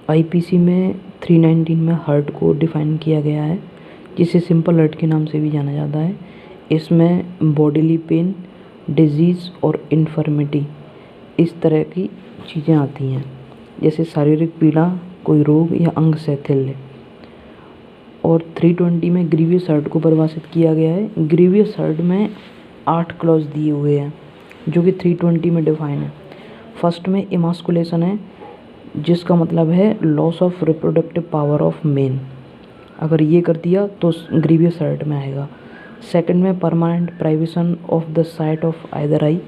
IPC में 319 में hurt को डिफाइन किया गया है, जिसे सिंपल हर्ट के नाम से भी जाना जाता है। इसमें बॉडीली पेन, डिजीज़ और इन्फर्मिटी इस तरह की चीज़ें आती हैं, जैसे शारीरिक पीड़ा, कोई रोग या अंग शैथिल्य। और 320 में ग्रीवियस हर्ट को परिभाषित किया गया है। ग्रीवियस हर्ट में 8 क्लॉज दिए हुए हैं जो कि 320 में डिफाइन है। फर्स्ट में इमास्कुलेशन है, जिसका मतलब है loss of reproductive power of main. अगर ये कर दिया तो ग्रीवियस हर्ट में आएगा। सेकंड में permanent privation of the site of either I,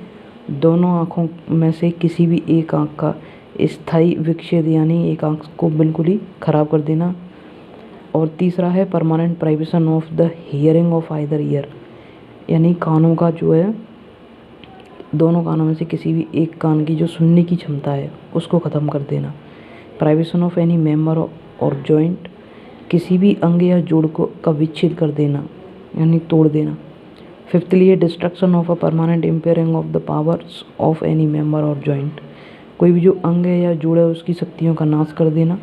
दोनों आँखों में से किसी भी एक आँख का स्थायी विक्षेद, यानी एक आँख को बिल्कुल ही ख़राब कर देना। और तीसरा है permanent privation of the hearing of either year, यानी कानों का जो है, दोनों कानों में से किसी भी एक कान की जो सुनने की क्षमता है उसको ख़त्म कर देना। प्राइवेशन ऑफ एनी मेंबर और जॉइंट, किसी भी अंग या जोड़ को का विच्छेद कर देना यानी तोड़ देना। फिफ्थली है destruction of a permanent impairing of the powers of any member और जॉइंट, कोई भी जो अंग है या जोड़ है उसकी शक्तियों का नाश कर देना,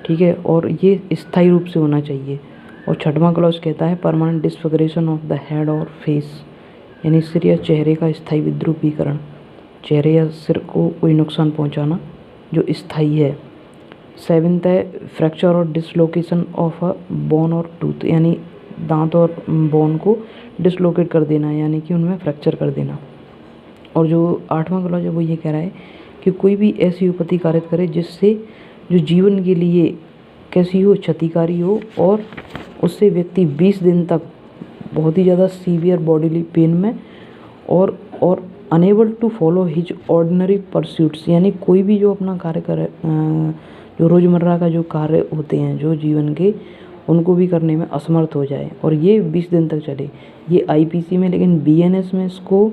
ठीक है, और ये स्थायी रूप से होना चाहिए। और छठवां क्लॉज कहता है परमानेंट डिसफिगरेशन ऑफ द हेड और फेस, यानी सिर या चेहरे का स्थायी विद्रुपीकरण, चेहरे या सिर को कोई नुकसान पहुंचाना जो स्थायी है। सेवेंथ है फ्रैक्चर और डिसलोकेशन ऑफ अ बोन और टूथ, यानी दांत और बोन को डिसलोकेट कर देना, यानी कि उनमें फ्रैक्चर कर देना। और जो आठवां क्लॉज है वो ये कह रहा है कि कोई भी ऐसी विपत्ति कारित करे जिससे जो जीवन के लिए कैसी हो, क्षतिकारी हो, और उससे व्यक्ति 20 दिन तक बहुत ही ज़्यादा सीवियर बॉडीली पेन में और unable to follow his ordinary pursuits, यानी कोई भी जो अपना कार्य करे, जो रोज़मर्रा का जो कार्य होते हैं जो जीवन के, उनको भी करने में असमर्थ हो जाए, और ये 20 दिन तक चले। ये आईपीसी में, लेकिन बीएनएस में इसको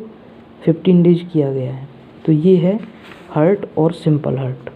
15 डेज किया गया है। तो ये है हर्ट और सिंपल हर्ट।